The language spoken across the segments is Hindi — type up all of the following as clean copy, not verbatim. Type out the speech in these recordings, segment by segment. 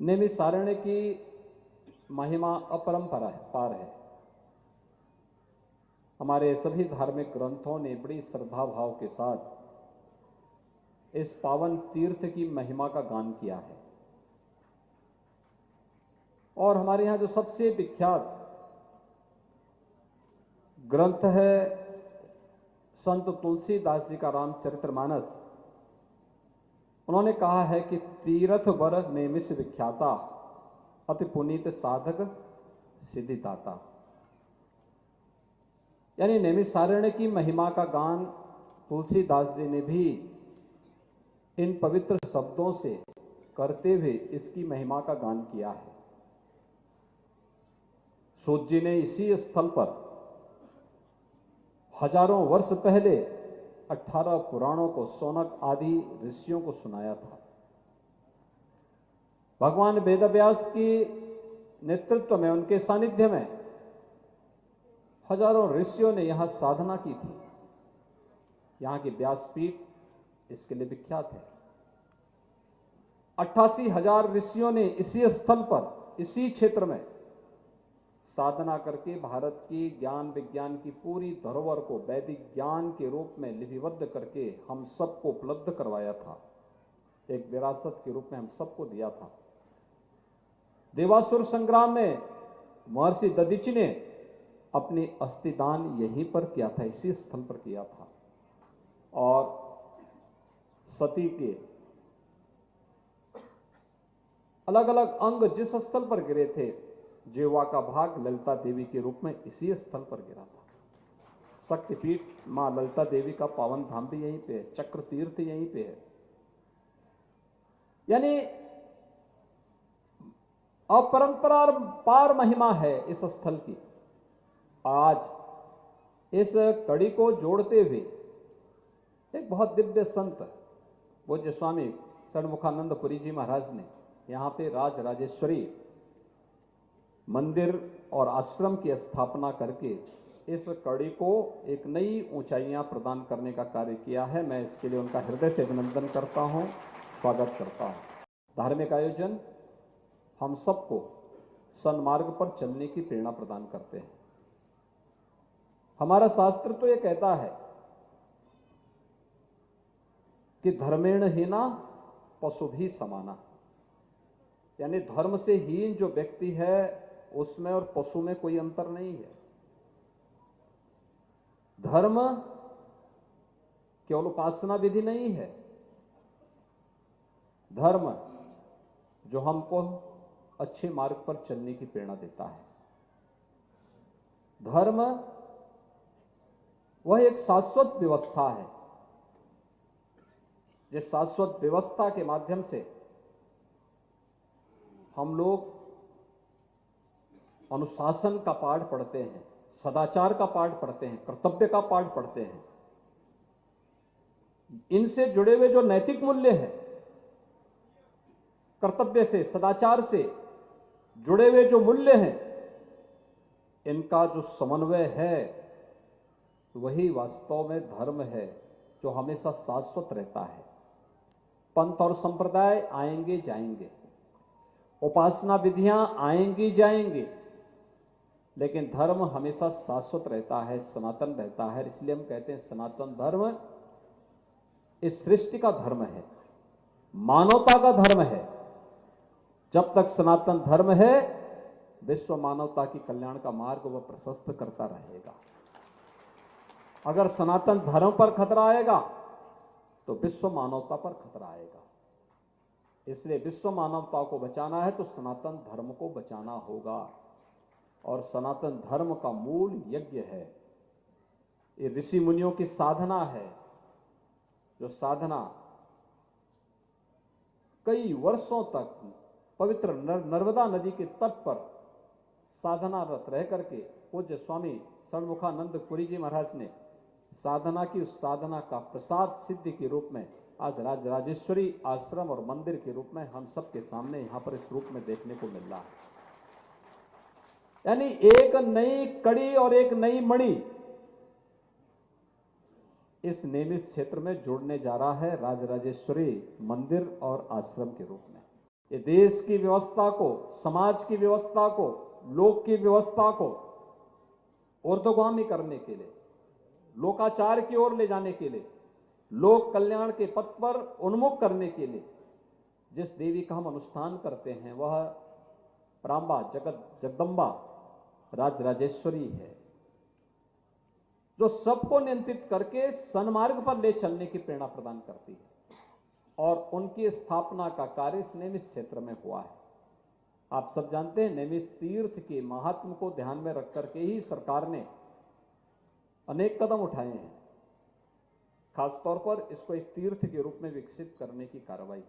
नैमिषारण्य की महिमा अपरंपार है। हमारे सभी धार्मिक ग्रंथों ने बड़ी श्रद्धा भाव के साथ इस पावन तीर्थ की महिमा का गान किया है। और हमारे यहां जो सबसे विख्यात ग्रंथ है संत तुलसीदास जी का रामचरितमानस, उन्होंने कहा है कि तीरथ वर नैमिष विख्याता, अति पुनीत साधक सिद्धिदाता। यानी नैमिषारण्य की महिमा का गान तुलसीदास जी ने भी इन पवित्र शब्दों से करते हुए इसकी महिमा का गान किया है। सूत जी ने इसी स्थल पर हजारों वर्ष पहले 18 पुराणों को शौनक आदि ऋषियों को सुनाया था। भगवान वेदव्यास की नेतृत्व में, उनके सानिध्य में हजारों ऋषियों ने यहां साधना की थी। यहां की व्यासपीठ इसके लिए विख्यात है। 88,000 ऋषियों ने इसी स्थल पर, इसी क्षेत्र में साधना करके भारत की ज्ञान विज्ञान की पूरी धरोहर को वैदिक ज्ञान के रूप में लिपिबद्ध करके हम सबको उपलब्ध करवाया था। एक विरासत के रूप में हम सबको दिया था। देवासुर संग्राम में महर्षि दधीचि ने अपनी अस्थिदान यहीं पर किया था, इसी स्थल पर किया था। और सती के अलग अलग अंग जिस स्थल पर गिरे थे, जिह्वा का भाग ललिता देवी के रूप में इसी स्थल पर गिरा था। शक्तिपीठ मां ललिता देवी का पावन धाम भी यहीं पे है, चक्र तीर्थ यहीं पे है। यानी अपरंपार महिमा है इस स्थल की। आज इस कड़ी को जोड़ते हुए एक बहुत दिव्य संत पूज्य स्वामी षणमुखानंदपुरी जी महाराज ने यहां पे राज राजेश्वरी मंदिर और आश्रम की स्थापना करके इस कड़ी को एक नई ऊंचाइयां प्रदान करने का कार्य किया है। मैं इसके लिए उनका हृदय से अभिनंदन करता हूं, स्वागत करता हूं। धार्मिक आयोजन हम सबको सन्मार्ग पर चलने की प्रेरणा प्रदान करते हैं। हमारा शास्त्र तो यह कहता है कि धर्मेण हीना पशु भी समाना, यानी धर्म से हीन जो व्यक्ति है उसमें और पशु में कोई अंतर नहीं है। धर्म केवल उपासना विधि नहीं है। धर्म जो हमको अच्छे मार्ग पर चलने की प्रेरणा देता है। धर्म वह एक शाश्वत व्यवस्था है, जिस शाश्वत व्यवस्था के माध्यम से हम लोग अनुशासन का पाठ पढ़ते हैं, सदाचार का पाठ पढ़ते हैं, कर्तव्य का पाठ पढ़ते हैं। इनसे जुड़े हुए जो नैतिक मूल्य हैं, कर्तव्य से, सदाचार से जुड़े हुए जो मूल्य हैं, इनका जो समन्वय है वही वास्तव में धर्म है, जो हमेशा शाश्वत रहता है। पंथ और संप्रदाय आएंगे जाएंगे, उपासना विधियां आएंगी जाएंगी, लेकिन धर्म हमेशा शाश्वत रहता है, सनातन रहता है। इसलिए हम कहते हैं सनातन धर्म इस सृष्टि का धर्म है, मानवता का धर्म है। जब तक सनातन धर्म है, विश्व मानवता की कल्याण का मार्ग वह प्रशस्त करता रहेगा। अगर सनातन धर्म पर खतरा आएगा तो विश्व मानवता पर खतरा आएगा। इसलिए विश्व मानवता को बचाना है तो सनातन धर्म को बचाना होगा। और सनातन धर्म का मूल यज्ञ है, ये ऋषि मुनियों की साधना है, जो साधना कई वर्षों तक पवित्र नर्मदा नदी के तट पर साधनारत रह करके पूज्य स्वामी षणमुखानंदपुरी जी महाराज ने साधना की, उस साधना का प्रसाद सिद्धि के रूप में आज राज राजेश्वरी आश्रम और मंदिर के रूप में हम सबके सामने यहां पर इस रूप में देखने को मिल रहा है। यानी एक नई कड़ी और एक नई मणि इस नैमिष क्षेत्र में जोड़ने जा रहा है राजराजेश्वरी मंदिर और आश्रम के रूप में। ये देश की व्यवस्था को, समाज की व्यवस्था को, लोक की व्यवस्था को ऊर्ध्वगामी करने के लिए, लोकाचार की ओर ले जाने के लिए, लोक कल्याण के पथ पर उन्मुख करने के लिए जिस देवी का हम अनुष्ठान करते हैं वह प्रांबा जगदम्बा राजराजेश्वरी है, जो सबको नियंत्रित करके सन्मार्ग पर ले चलने की प्रेरणा प्रदान करती है। और उनकी स्थापना का कार्य इस नैमिष क्षेत्र में हुआ है। आप सब जानते हैं, नैमिष तीर्थ के महात्म को ध्यान में रख करके ही सरकार ने अनेक कदम उठाए हैं। खासतौर पर इसको एक तीर्थ के रूप में विकसित करने की कार्रवाई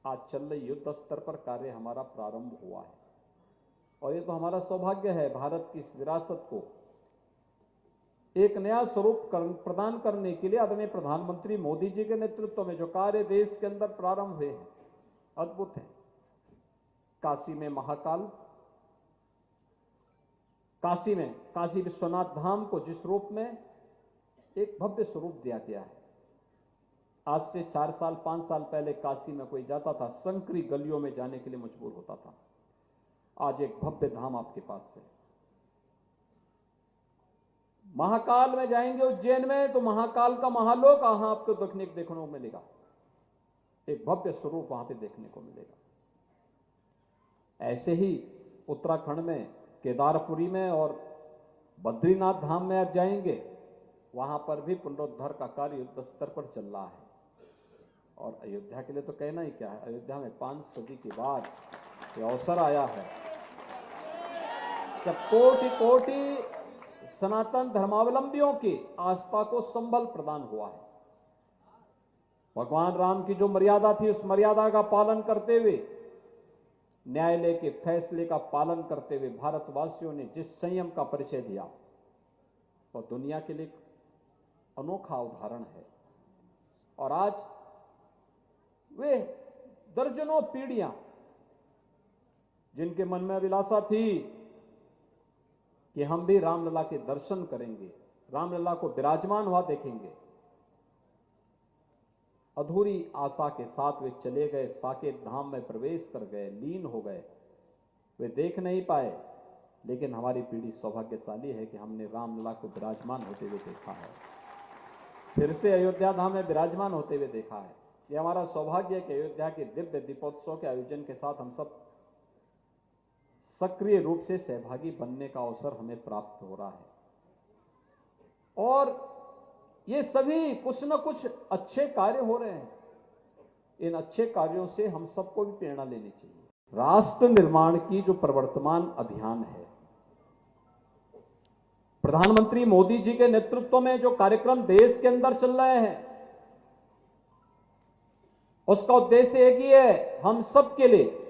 आज चल रही युद्ध स्तर पर कार्य हमारा प्रारंभ हुआ है। और ये तो हमारा सौभाग्य है, भारत की इस विरासत को एक नया स्वरूप प्रदान करने के लिए आदरणीय प्रधानमंत्री मोदी जी के नेतृत्व में जो कार्य देश के अंदर प्रारंभ हुए हैं, अद्भुत है। काशी में महाकाल, काशी में काशी विश्वनाथ धाम को जिस रूप में एक भव्य स्वरूप दिया गया है। आज से 4 साल 5 साल पहले काशी में कोई जाता था, संकरी गलियों में जाने के लिए मजबूर होता था। आज एक भव्य धाम आपके पास है। महाकाल में जाएंगे उज्जैन में तो महाकाल का महालोक वहां आपको देखने को मिलेगा, एक भव्य स्वरूप वहां पे देखने को मिलेगा। ऐसे ही उत्तराखंड में केदारपुरी में और बद्रीनाथ धाम में आप जाएंगे, वहां पर भी पुनरुद्धार का कार्य युद्ध स्तर पर चल रहा है। और अयोध्या के लिए तो कहना ही क्या है, अयोध्या में 5 सदी के बाद यह अवसर आया है जब कोटि कोटि सनातन धर्मावलंबियों की आस्था को संबल प्रदान हुआ है। भगवान राम की जो मर्यादा थी, उस मर्यादा का पालन करते हुए, न्यायालय के फैसले का पालन करते हुए भारतवासियों ने जिस संयम का परिचय दिया, वह दुनिया के लिए अनोखा उदाहरण है। और आज वे दर्जनों पीढ़ियां जिनके मन में अभिलाषा थी कि हम भी रामलला के दर्शन करेंगे, रामलला को विराजमान हुआ देखेंगे, अधूरी आशा के साथ वे चले गए, साकेत धाम में प्रवेश कर गए, लीन हो गए। वे देख नहीं पाए, लेकिन हमारी पीढ़ी सौभाग्यशाली है कि हमने रामलला को विराजमान होते हुए देखा है, फिर से अयोध्या धाम में विराजमान होते हुए देखा है। यह हमारा सौभाग्य है कि अयोध्या के दिव्य दीपोत्सव के आयोजन के साथ हम सब सक्रिय रूप से सहभागी बनने का अवसर हमें प्राप्त हो रहा है। और ये सभी कुछ न कुछ अच्छे कार्य हो रहे हैं। इन अच्छे कार्यों से हम सबको भी प्रेरणा लेनी चाहिए। राष्ट्र निर्माण की जो प्रवर्तमान अभियान है, प्रधानमंत्री मोदी जी के नेतृत्व में जो कार्यक्रम देश के अंदर चल रहे हैं, उसका उद्देश्य एक ही है, हम सबके लिए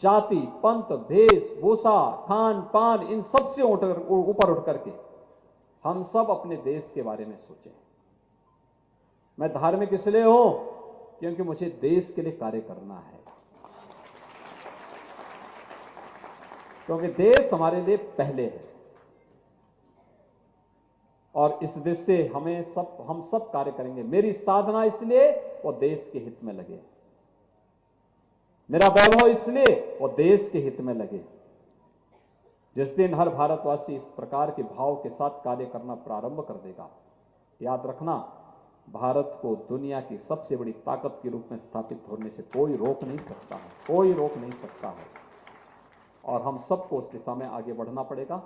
जाति, पंथ, भेष, भूषा, खान पान, इन सब से ऊपर उठ करके हम सब अपने देश के बारे में सोचें। मैं धार्मिक इसलिए हूं क्योंकि मुझे देश के लिए कार्य करना है, क्योंकि देश हमारे लिए पहले है। और इस देश से हम सब कार्य करेंगे। मेरी साधना इसलिए वो देश के हित में लगे, मेरा वैभव इसलिए वो देश के हित में लगे। जिस दिन हर भारतवासी इस प्रकार के भाव के साथ कार्य करना प्रारंभ कर देगा, याद रखना, भारत को दुनिया की सबसे बड़ी ताकत के रूप में स्थापित होने से कोई रोक नहीं सकता है, कोई रोक नहीं सकता है। और हम सबको उस दिशा में आगे बढ़ना पड़ेगा।